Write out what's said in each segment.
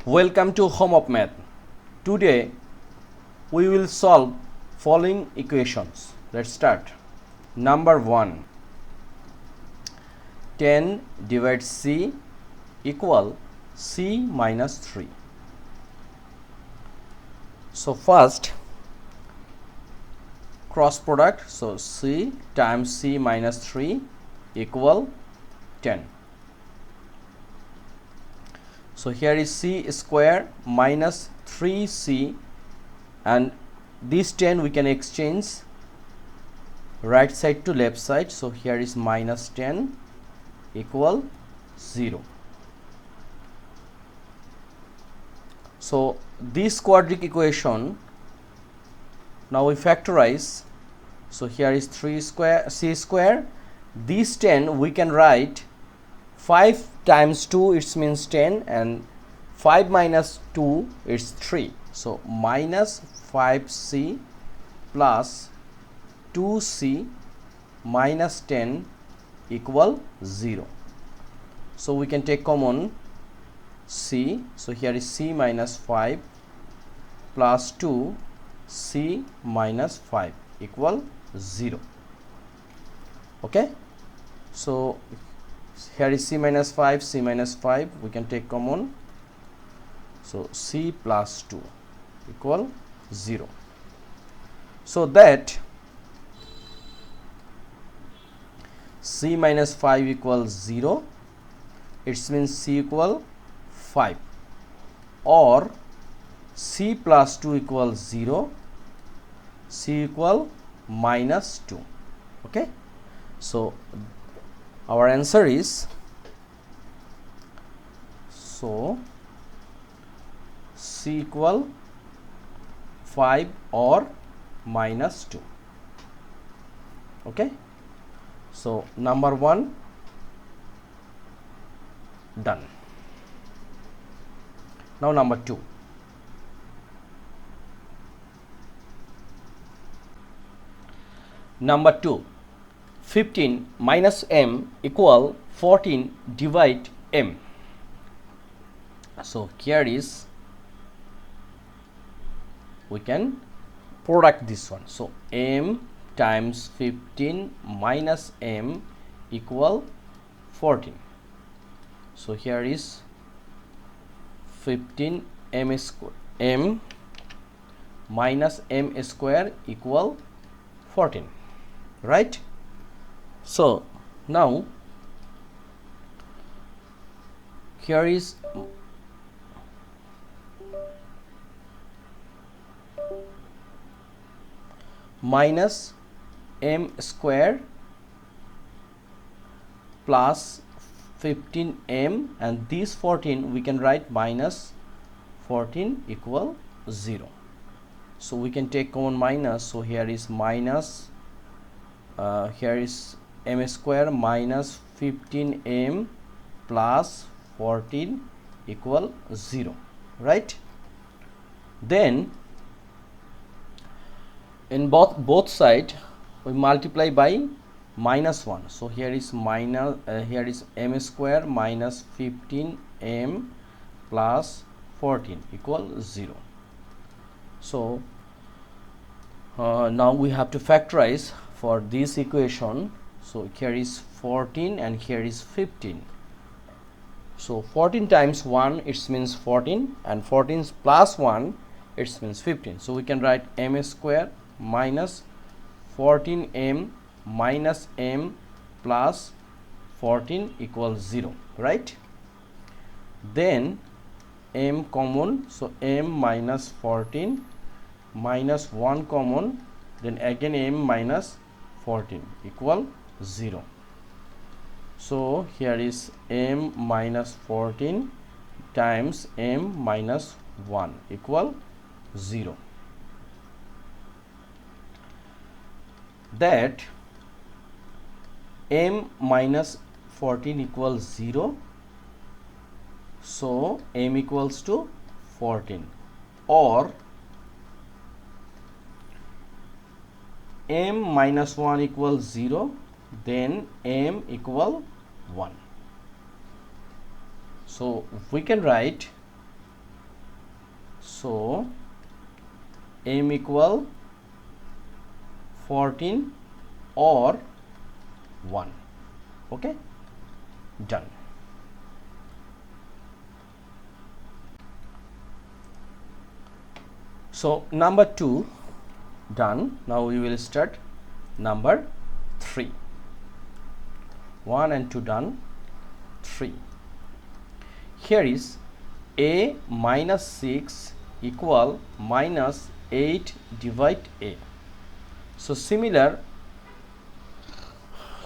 Welcome to Home of Math. Today we will solve following equations. Let's start. Number 1, 10 divided C equal C minus 3. So first cross product, so C times C minus 3 equal 10. So here is C square minus 3C, and this 10 we can exchange right side to left side. So here is minus 10 equal 0. So this quadratic equation, now we factorize. So here is 3 square C square. This 10 we can write 5 times 2, it means 10, and 5 minus 2 is 3. So minus 5C plus 2C minus 10 equal 0. So we can take common C. So here is C minus 5 plus 2 C minus 5 equal 0. Okay, so here is C minus 5, C minus 5, we can take common. So C plus 2 equal 0. So that C minus 5 equals 0, it means C equal 5, or C plus 2 equals 0, C equal minus 2. Okay, so our answer is, so C equal 5 or minus 2. Okay, so number 1 done. Now number 2. Number 2, 15 minus m equal 14 divide m. So here is, we can product this one. So m times 15 minus m equal 14. So here is 15 m square, m minus m square equal 14, right? So now here is minus m square plus 15m, and this 14 we can write minus 14 equal 0. So we can take common minus. So here is minus, here is m square minus 15m plus 14 equal 0, right? Then in both side we multiply by minus 1. So here is minus, here is m square minus 15m plus 14 equal 0. So now we have to factorize for this equation. So here is 14 and here is 15. So 14 times 1, it means 14, and 14 plus 1, it means 15. So we can write m square minus 14m minus m plus 14 equals 0, right? Then m common, so m minus 14 minus 1 common, then again m minus 14 equal 0. So here is m minus 14 times m minus 1 equal 0. That m minus 14 equals 0. So m equals to 14, or m minus 1 equals 0, then m equal 1. So we can write So m equal 14 or 1. Okay, done. So number 2 done. Now we will start number 3. 1 and 2 done. 3. Here is a minus 6 equal minus 8 divide a. So similar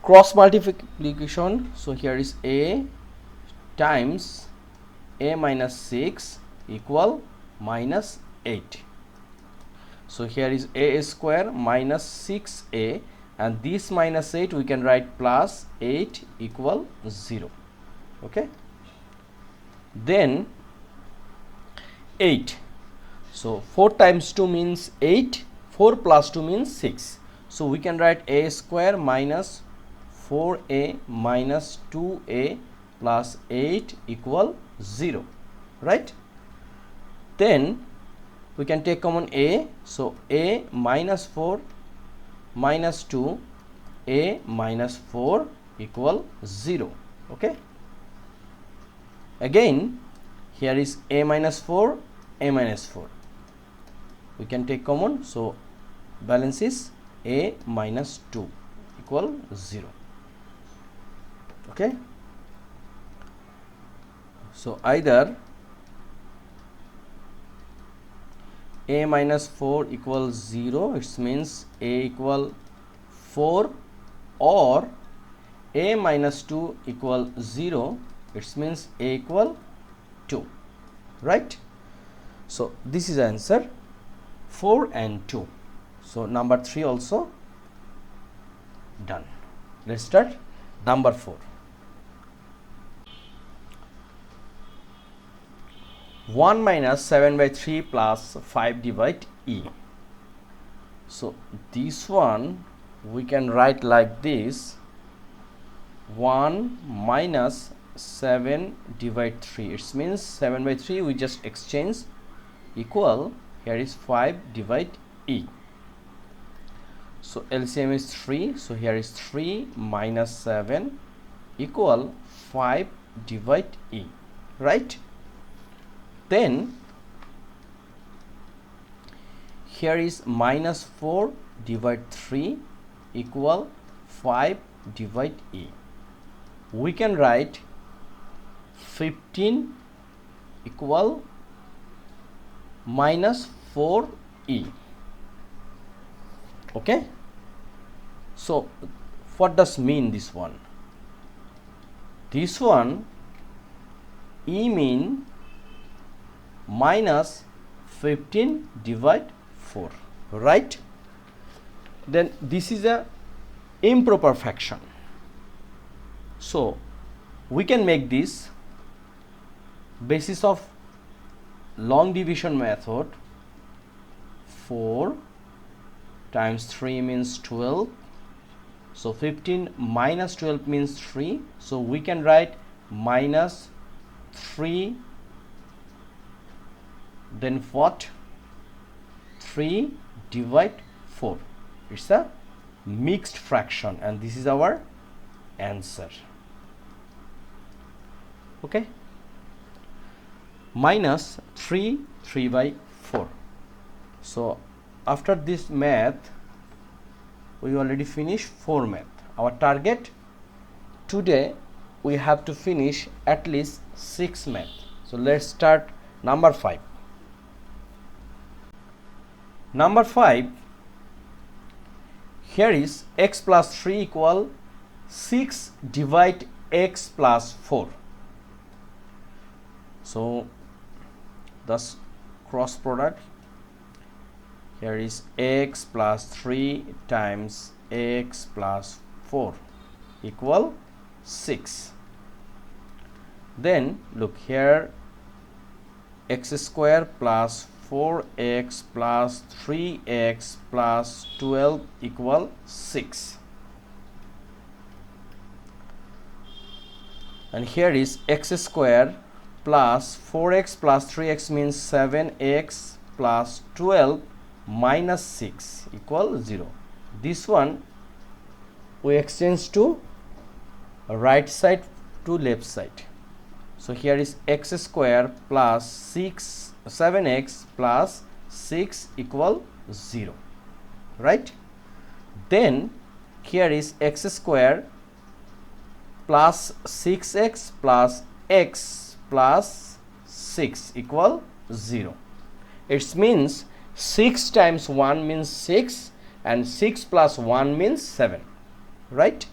cross multiplication. So here is a times a minus 6 equal minus 8. So here is a square minus 6a, and this minus 8 we can write plus 8 equal 0. Okay, then 8. So 4 times 2 means 8, 4 plus 2 means 6. So we can write a square minus 4a minus 2a plus 8 equal 0, right? Then we can take common a. So a minus 4 minus 2, a minus 4 equal 0. Okay, again here is a minus 4, a minus 4. We can take common. So balance is a minus 2 equal 0. Okay, so either a minus 4 equals 0, it means a equal 4, or a minus 2 equal 0, it means a equal 2, right? So this is answer 4 and 2. So number 3 also done. Let's start number 4. 1 minus 7 by 3 plus 5 divide e. So this one we can write like this: 1 minus 7 divide 3. It means 7 by 3 we just exchange, equal, here is 5 divide e. So LCM is 3. So here is 3 minus 7 equal 5 divide e, right? Then here is minus 4 divide 3 equal 5 divide e. We can write 15 equal minus 4e. Okay, so what does mean this one? This one e mean minus 15 divide 4, right? Then this is a improper fraction. So we can make this basis of long division method. 4 times 3 means 12. So 15 minus 12 means 3. So we can write minus 3, then what? 3 divide 4. It's a mixed fraction, and this is our answer. Okay, minus 3 by 4. So after this math we already finished 4 math. Our target today, we have to finish at least 6 math. So let's start number 5. Number 5, here is x plus 3 equal 6 divide x plus 4. So thus cross product, here is x plus 3 times x plus 4 equal 6. Then look here, x square plus 4x plus 3x plus 12 equal 6. And here is x square plus 4x plus 3x means 7x plus 12 minus 6 equal 0. This one we exchange to right side to left side. So here is x square plus 7x plus 6 equal 0, right? Then here is x square plus 6x plus x plus 6 equal 0. It means 6 times 1 means 6 and 6 plus 1 means 7, right?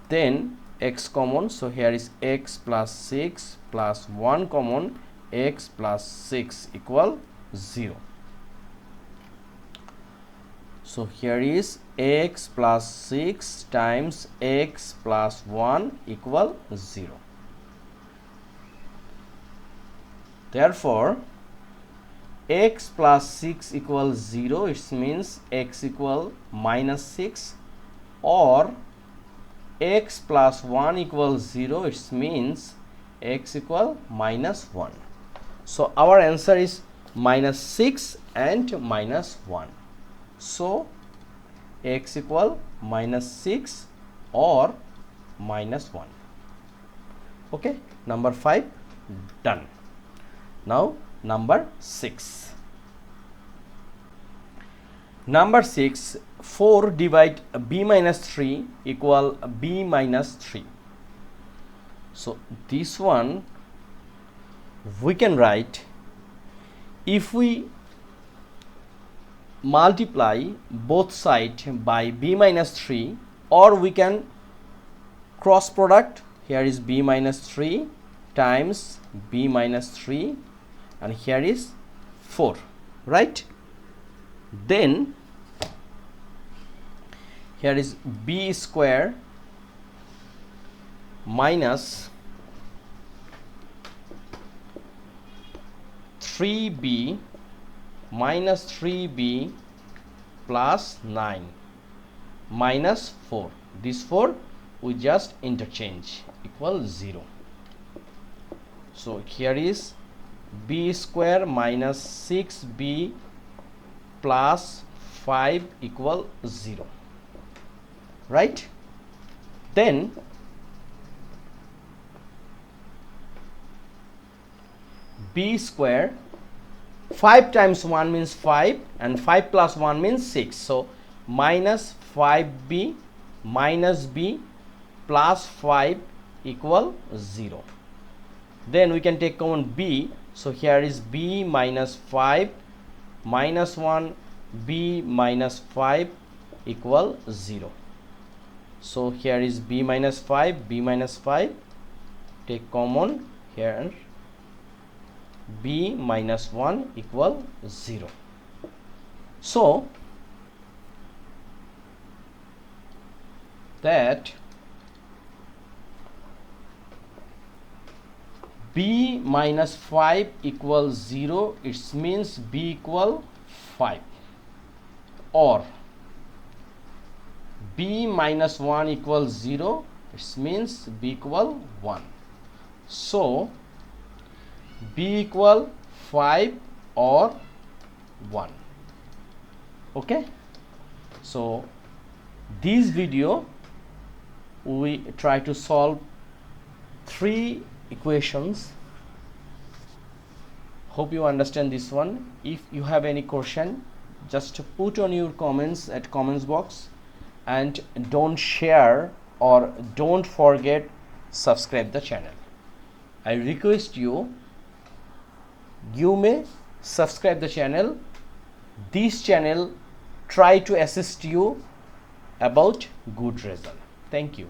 Then x common, so here is x plus 6 plus 1 common, x plus 6 equal 0. So here is x plus 6 times x plus 1 equal 0. Therefore x plus 6 equals 0, it means x equal minus 6, or x plus 1 equals 0, it means x equal minus 1. So our answer is minus 6 and minus 1. So x equal minus 6 or minus 1. Okay, number 5 done. Now number 6. Number 6, 4 divide b minus 3 equal b minus 3. So this one we can write, if we multiply both sides by b minus 3, or we can cross product. Here is b minus 3 times b minus 3 and here is 4, right? Then here is b square minus 3b minus 3b plus 9 minus 4. This 4 we just interchange equal 0. So here is b square minus 6b plus 5 equal 0, right? Then b square, 5 times 1 means 5 and 5 plus 1 means 6. So minus 5b minus b plus 5 equal 0. Then we can take common b. So here is b minus 5 minus 1 b minus 5 equal 0. So here is b minus 5, b minus 5, take common here, b minus 1 equal 0. So that b minus 5 equals 0, it means b equal 5, or b minus 1 equals 0, it means b equal 1. So b equal 5 or 1. Okay, so this video we try to solve 3 equations. Hope you understand this one. If you have any question, just put on your comments at comments box, and don't share or don't forget subscribe the channel. I request you may subscribe the channel. This channel try to assist you about good result. Thank you.